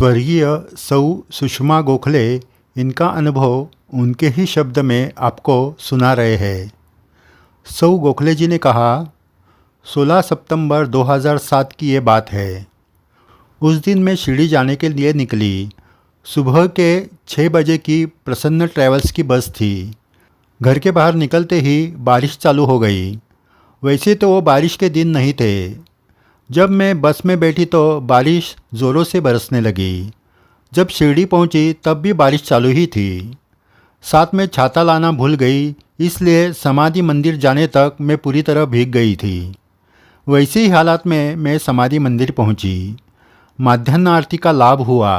स्वर्गीय सौ सुषमा गोखले, इनका अनुभव उनके ही शब्द में आपको सुना रहे हैं। सौ गोखले जी ने कहा, 16 सितंबर 2007 की ये बात है। उस दिन मैं शिरडी जाने के लिए निकली। सुबह के 6 बजे की प्रसन्न ट्रैवल्स की बस थी। घर के बाहर निकलते ही बारिश चालू हो गई। वैसे तो वो बारिश के दिन नहीं थे। जब मैं बस में बैठी तो बारिश ज़ोरों से बरसने लगी। जब शिरडी पहुंची तब भी बारिश चालू ही थी। साथ में छाता लाना भूल गई, इसलिए समाधि मंदिर जाने तक मैं पूरी तरह भीग गई थी। वैसे ही हालात में मैं समाधि मंदिर पहुंची। माध्याह्न आरती का लाभ हुआ।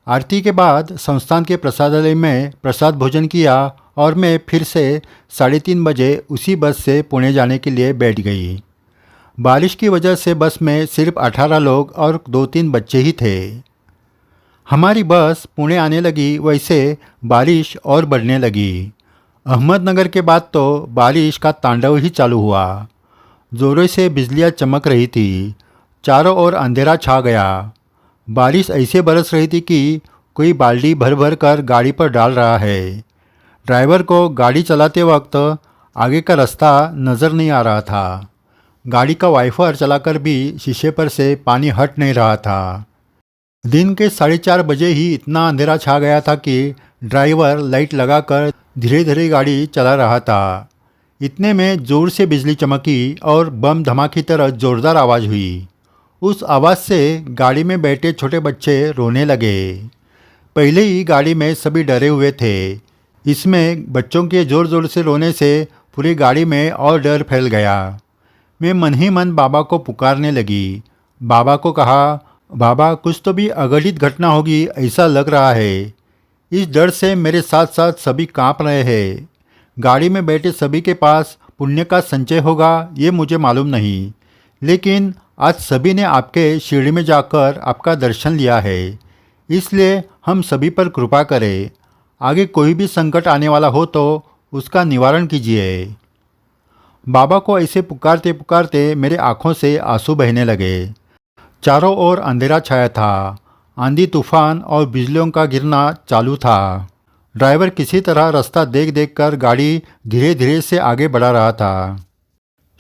आरती के बाद संस्थान के प्रसादालय में प्रसाद भोजन किया और मैं फिर से 3:30 बजे उसी बस से पुणे जाने के लिए बैठ गई। बारिश की वजह से बस में सिर्फ 18 लोग और 2-3 बच्चे ही थे। हमारी बस पुणे आने लगी, वैसे बारिश और बढ़ने लगी। अहमदनगर के बाद तो बारिश का तांडव ही चालू हुआ। ज़ोरों से बिजलियां चमक रही थी। चारों ओर अंधेरा छा गया। बारिश ऐसे बरस रही थी कि कोई बाल्टी भर भर कर गाड़ी पर डाल रहा है। ड्राइवर को गाड़ी चलाते वक्त आगे का रास्ता नज़र नहीं आ रहा था। गाड़ी का वाइपर चलाकर भी शीशे पर से पानी हट नहीं रहा था। दिन के 4:30 बजे ही इतना अंधेरा छा गया था कि ड्राइवर लाइट लगाकर धीरे धीरे गाड़ी चला रहा था। इतने में ज़ोर से बिजली चमकी और बम धमाके की तरह ज़ोरदार आवाज़ हुई। उस आवाज़ से गाड़ी में बैठे छोटे बच्चे रोने लगे। पहले ही गाड़ी में सभी डरे हुए थे। इसमें बच्चों के ज़ोर ज़ोर से रोने से पूरी गाड़ी में और डर फैल गया। मैं मन ही मन बाबा को पुकारने लगी। बाबा को कहा, बाबा कुछ तो भी अघटित घटना होगी ऐसा लग रहा है। इस डर से मेरे साथ साथ सभी कांप रहे हैं। गाड़ी में बैठे सभी के पास पुण्य का संचय होगा ये मुझे मालूम नहीं, लेकिन आज सभी ने आपके शिरडी में जाकर आपका दर्शन लिया है, इसलिए हम सभी पर कृपा करें। आगे कोई भी संकट आने वाला हो तो उसका निवारण कीजिए। बाबा को ऐसे पुकारते पुकारते मेरे आँखों से आंसू बहने लगे। चारों ओर अंधेरा छाया था। आंधी तूफान और बिजलियों का गिरना चालू था। ड्राइवर किसी तरह रास्ता देख देख कर गाड़ी धीरे धीरे से आगे बढ़ा रहा था।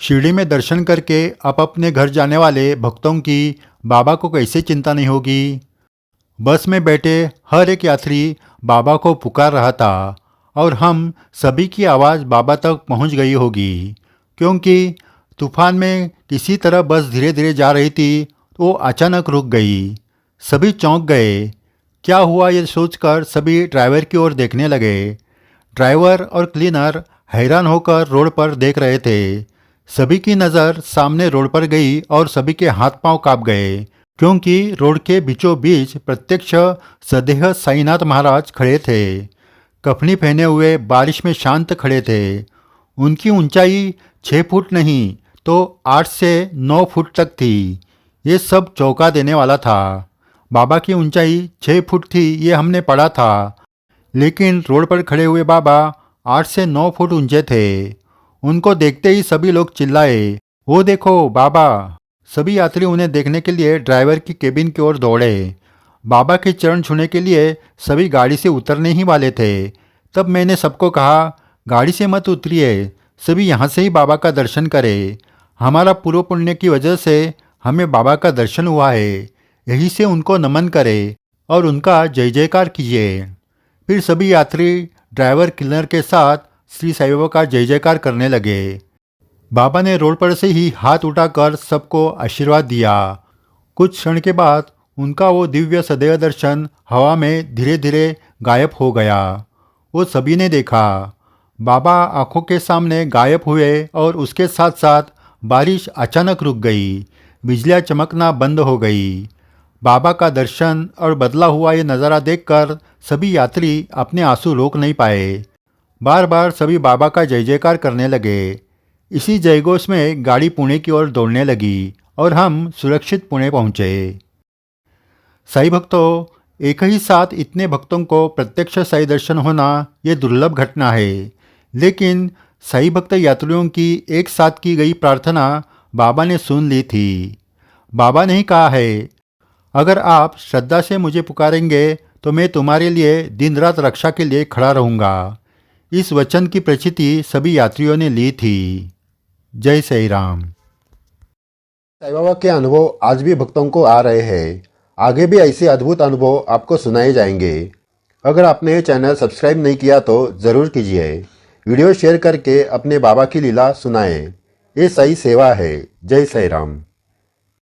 शिरडी में दर्शन करके अब अपने घर जाने वाले भक्तों की बाबा को कैसे चिंता नहीं होगी। बस में बैठे हर एक यात्री बाबा को पुकार रहा था और हम सभी की आवाज़ बाबा तक पहुंच गई होगी, क्योंकि तूफान में किसी तरह बस धीरे धीरे जा रही थी तो वो अचानक रुक गई। सभी चौंक गए। क्या हुआ ये सोचकर सभी ड्राइवर की ओर देखने लगे। ड्राइवर और क्लीनर हैरान होकर रोड पर देख रहे थे। सभी की नज़र सामने रोड पर गई और सभी के हाथ पांव कांप गए, क्योंकि रोड के बीचों बीच प्रत्यक्ष सदेह साईनाथ महाराज खड़े थे। कफनी पहने हुए बारिश में शांत खड़े थे। उनकी ऊंचाई 6 फुट नहीं तो 8 से 9 फुट तक थी। ये सब चौंका देने वाला था। बाबा की ऊंचाई 6 फुट थी ये हमने पढ़ा था, लेकिन रोड पर खड़े हुए बाबा 8 से 9 फुट ऊंचे थे। उनको देखते ही सभी लोग चिल्लाए, वो देखो बाबा। सभी यात्री उन्हें देखने के लिए ड्राइवर की केबिन की ओर दौड़े। बाबा के चरण छूने के लिए सभी गाड़ी से उतरने ही वाले थे। तब मैंने सबको कहा, गाड़ी से मत उतरिए, सभी यहाँ से ही बाबा का दर्शन करें। हमारा पूर्व पुण्य की वजह से हमें बाबा का दर्शन हुआ है, यहीं से उनको नमन करें और उनका जय जयकार कीजिए। फिर सभी यात्री ड्राइवर क्लीनर के साथ श्री साईं बाबा का जय जयकार करने लगे। बाबा ने रोड पर से ही हाथ उठाकर सबको आशीर्वाद दिया। कुछ क्षण के बाद उनका वो दिव्य सदैव दर्शन हवा में धीरे धीरे गायब हो गया। वो सभी ने देखा। बाबा आंखों के सामने गायब हुए और उसके साथ साथ बारिश अचानक रुक गई। बिजलियाँ चमकना बंद हो गई। बाबा का दर्शन और बदला हुआ ये नज़ारा देखकर सभी यात्री अपने आंसू रोक नहीं पाए। बार बार सभी बाबा का जय जयकार करने लगे। इसी जयघोष में गाड़ी पुणे की ओर दौड़ने लगी और हम सुरक्षित पुणे पहुँचे। साई भक्तों, एक ही साथ इतने भक्तों को प्रत्यक्ष साई दर्शन होना ये दुर्लभ घटना है, लेकिन साई भक्त यात्रियों की एक साथ की गई प्रार्थना बाबा ने सुन ली थी। बाबा ने ही कहा है, अगर आप श्रद्धा से मुझे पुकारेंगे तो मैं तुम्हारे लिए दिन रात रक्षा के लिए खड़ा रहूँगा। इस वचन की प्रचिति सभी यात्रियों ने ली थी। जय साई राम। साईं बाबा के अनुभव आज भी भक्तों को आ रहे हैं। आगे भी ऐसे अद्भुत अनुभव आपको सुनाए जाएंगे। अगर आपने ये चैनल सब्सक्राइब नहीं किया तो ज़रूर कीजिए। वीडियो शेयर करके अपने बाबा की लीला सुनाएं। ये सही सेवा है। जय साई राम।